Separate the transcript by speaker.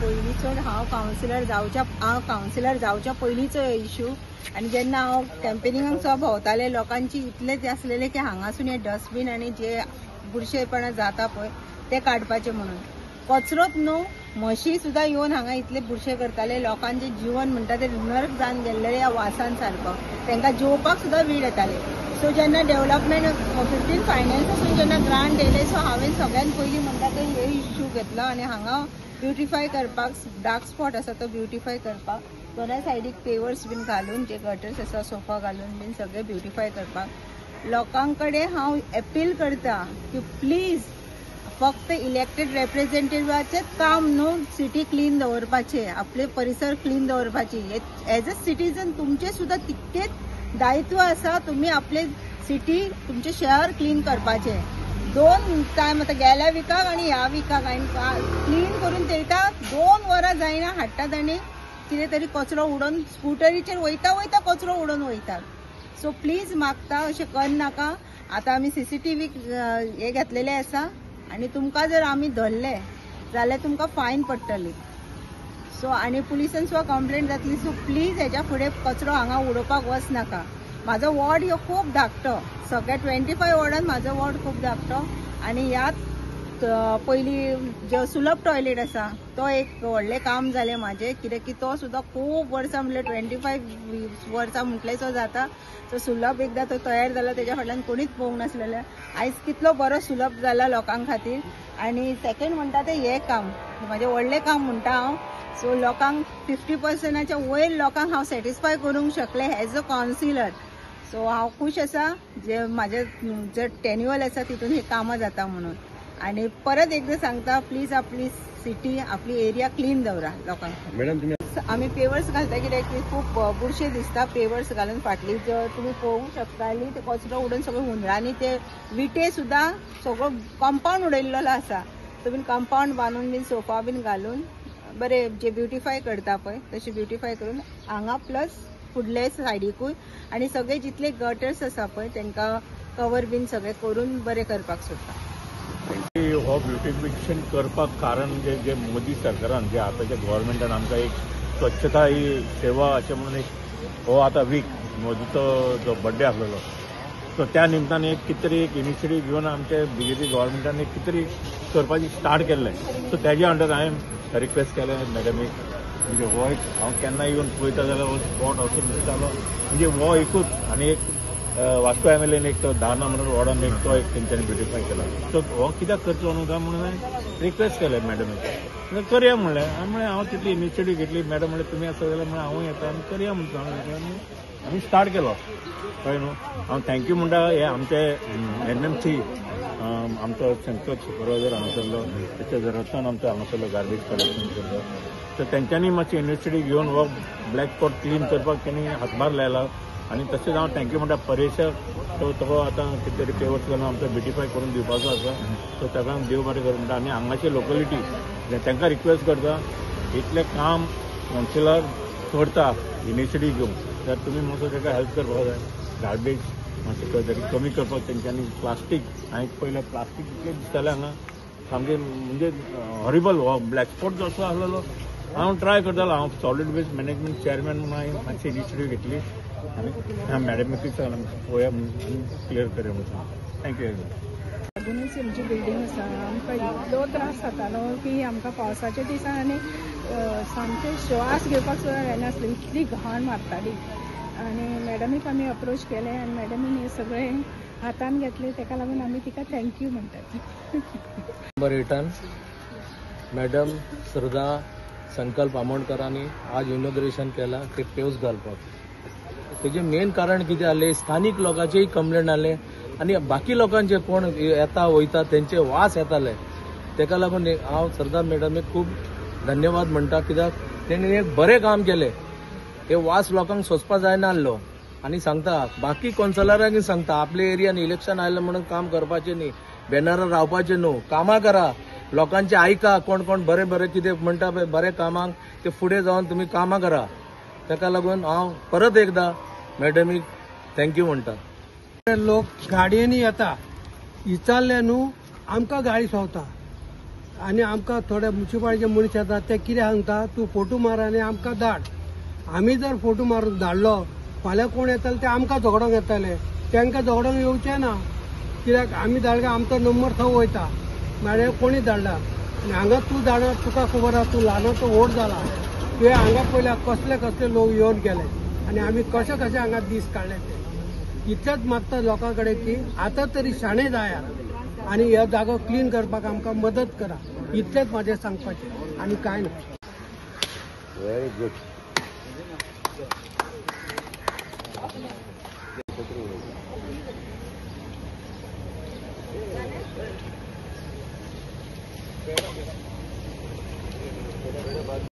Speaker 1: पयलींचो हांव कावन्सिलर जावच्या पयलींचो इश्यू आनी जेन्ना हांव कॅम्पेनिंगाक भोंवतालें लोकांची इतलें आसलेलें की हांगासून हे डस्टबीन आनी जे बुरशेपणां जाता पळय ते काडपाचे म्हणून कचरोच न्हू म्हशी सुद्दां येवन हांगा इतले बुरशे करताले लोकांचे जीवन म्हणटा ते नर्क जावन गेल्ले ह्या वासान सारको तांकां जेवपाक सुद्दां वीट येताले. सो जेन्ना डेव्हलपमेंट 15 फायनान्सासून जेन्ना ग्रांट येयले सो हांवें सगळ्यात पयलीं म्हणटा ते हे इश्यू घेतलो आनी हांगा ब्युटिफाय करपाक डार्क स्पॉट आसा तो ब्युटिफाय करपाक दोनाय सायडीक पेवर्स बीन घालून जे गटर्स आसा सोफा घालून बीन सगळे ब्युटिफाय करपाक लोकां कडेन हांव अपील करता की प्लीज फक्त इलेक्टेड रिप्रेझेंटेटिव्हाचेच काम न्हू सिटी क्लीन दवरपाचे आपले परिसर क्लीन दवरपाची एज अ सिटीजन तुमचे सुद्दां तितकेच दायित्व आसा तुम्ही आपले सिटी तुमचे शहर क्लीन करपाचे. 2 टायम आता गेल्या विकाक आनी ह्या विकाक हांवें क्लीन करून थेयता 2 वरां जायना हाडटात आनी कितें तरी कचरो उडोवन स्कुटरीचेर वयता कचरो उडोवन वयतात. सो प्लीज मागता अशें करनाका. आतां आमी CCTV हे घेतलेले आसा आनी तुमकां जर आमी धरले जाल्यार तुमकां फायन पडटली. सो आनी पुलिसान सुद्दां कंप्लेंट जातली. सो प्लीज हेच्या फुडें कचरो हांगा उडोवपाक वचनाका. म्हाजो वॉर्ड ह्यो खूब धाकटो सगळ्या 25 वॉर्डान म्हाजो वॉर्ड खूब धाकटो आनी ह्यात पयलीं जो सुलभ टॉयलेट आसा तो एक व्हडलें काम जालें म्हाजें कित्याक की तो सुद्दां खूब वर्सां म्हणल्यार 25 वर्सां म्हटलें सो जाता. तो सुलभ एकदां तो तयार जालो तेज्या फाटल्यान कोणीच पळोवंक नासलेलें. आयज कितलो बरो सुलभ जाला लोकां खातीर. आनी सेकंड म्हणटा तें हें काम म्हाजें व्हडलें काम म्हणटा हांव. सो लोकांक 50%च्या वयर लोकांक हांव सॅटिस्फाय करूंक शकलें एज अ कावन्सिलर. सो हांव खूश आसा जे म्हाजे जे टेन्युअल आसा तितून ही कामां जाता म्हणून. आनी परत एकदां सांगता प्लीज आपली सिटी आपली एरिया क्लीन दवरा लोकांक.
Speaker 2: मॅडम तुम्ही
Speaker 1: आमी पेवर्स घालता कित्याक की खूब बुरशे दिसता पेवर्स घालून फाटली जर तुमी पळोवंक शकताली ते कचरो उडोवन सगळे हुंदरांनी ते विटे सुद्दां सगळो कंपाऊंड उडयल्लो आसा. तुमी कंपाऊंड बांदून बीन सोफा बीन घालून बरे जे ब्युटिफाय करता पळय तशें ब्युटिफाय करून हांगा प्लस फुडले सायडीकूय आनी सगळे जितले गटर्स आसा पळय तांकां कवर बीन सगळे करून बरें करपाक सोदता.
Speaker 2: हो ब्युटिफिकेशन करपाक कारण जे मोदी सरकारान जे आतांच्या गव्हर्मेंटान आमकां एक स्वच्छता ही सेवा अशें म्हणून एक हो आतां वीक मोदीचो जो बर्थडे आसलेलो सो त्या निमतान एक कितें तरी एक इनिशिएटीव घेवन आमचे BJP गव्हर्मेंटान एक कितें तरी करपाची स्टार्ट केल्लें. सो तेज्या अंडर हांवें रिक्वेस्ट केलें मॅडमीक म्हणजे हो एक हांव केन्ना येवन पळयता जाल्यार हो स्पॉट असो दिसतालो म्हणजे हो एकूच आनी एक वास्को MLAन एक तो दाना म्हणून वॉर्डान एक तो एक तेंच्यांनी ब्युटिफाय केला. सो हो कित्याक करचो न्हू काय म्हणून हांवें रिक्वेस्ट केलें मॅडमीक करया म्हणलें. हांव तितली इनिशिएटीव घेतली. मॅडम म्हणलें तुमी आसा जाल्यार म्हणून हांवूय येता आनी करया म्हणटा आमी स्टार्ट केलो कळ्ळें न्हू. हांव थँक्यू म्हणटा हे आमचे NMC आमचो सेंट्रल सुपरवायझर हांगासरलो तेच्या रत्न आमचो हांगासरलो गार्बेज कलेक्शन करता. सो तेंच्यांनी मातशी इनिशिएटीव घेवन हो ब्लॅक स्पॉट क्लीन करपाक तेणी हातभार लायला. आनी तशेंच हांव थँक्यू म्हणटा परेशाक तो आतां कितें तरी पेवर्स घालून आमचो ब्युटिफाय करून दिवपाचो आसा. सो ताका देव बरें करूं म्हणटा. आनी हांगाची लोकलिटी तांकां रिक्वेस्ट करता इतलें काम कावन्सिलर करता इनिशिएटीव घेवन तर तुमी मातसो ताका हेल्प करपाक जाय. गार्बेज मातशें खंय तरी कमी करपाक तेंच्यांनी प्लास्टीक हांवें पयलें प्लास्टीक इतलें दिसतालें हांगा सामकें म्हणजे हॉरिबल हो ब्लॅक स्पॉट जो असो आसलेलो हांव ट्राय करतालो. हांव सॉलिड वेस्ट मॅनेजमेंट चेअरमॅन म्हणून हांवें मातशी इनिशिएटीव घेतली आनी मॅडमीकूय सांगलें पळोवया म्हणून क्लियर करया म्हणून. Thank you very much.
Speaker 1: लागूनच आमची बिल्डींग आसा आमकां इतलो त्रास जातालो की आमकां पावसाच्या दिसान आनी सामकें श्वास घेवपाक सुद्दां जायनासलें इतली घाण मारताली. आनी मॅडमीक आमी अप्रोच केलें आनी मॅडमीन हें सगळें हातान घेतलें ताका लागून आमी तिका थँक्यू म्हणटात.
Speaker 3: रिटर्न मॅडम श्रद्धा संकल्प आमोणकरांनी आज इनॉग्रेशन केला ते पेव्स घालपाक. तेजें मेन कारण कितें जालें स्थानीक लोकांचेय कंप्लेंट आले आनी बाकी लोकांचे कोण येता वयता तेंचे वास येताले. ताका लागून हांव श्रद्धा मॅडमीक खूब धन्यवाद म्हणटा कित्याक तेणी एक बरें काम केलें. हे वास लोकांक सोंसपा जायनासलो आनी सांगता बाकी कौन्सिलरांक सांगता आपल्या एरियान इलेक्शन आयलें म्हणून काम करपाचें न्ही बॅनरार रावपाचें न्हू कामां करा लोकांचे आयका कोण कोण बरें बरें कितें म्हणटा पळय बरें कामांक ते फुडें जावन तुमी कामां करा. ताका लागून हांव परत एकदां मॅडमीक थँक्यू म्हणटा.
Speaker 4: लोक गाडयेनी येता विचारले न्हू आमकां गाडी सोंवता आनी आमकां थोडे म्युनिसिपालिटीचे मनीस येता ते कितें सांगता तूं फोटो मार आनी आमकां धाड. आमी जर फोटो मारून धाडलो फाल्यां कोण येताले ते आमकां झगडोंक येताले, तांकां झगडोंक येवचें ना. कित्याक आमी धाडले आमचो नंबर थंय वयता, नाल्यार कोणी धाडला. आनी हांगा तूं धाडा, तुका खबर आहा तूं ल्हानाचो व्हड जाला, तुवें हांगा पयल्या कसले कसले लोक येवन गेले आनी आमी कशे कशे हांगा दीस काडले ते. इतलेंच मागता लोकां कडेन की आतां तरी शाणे जायात आनी हो जागो क्लीन करपाक आमकां मदत करा. इतलेंच म्हाजें सांगपाचें आनी कांय ना.
Speaker 2: Very good.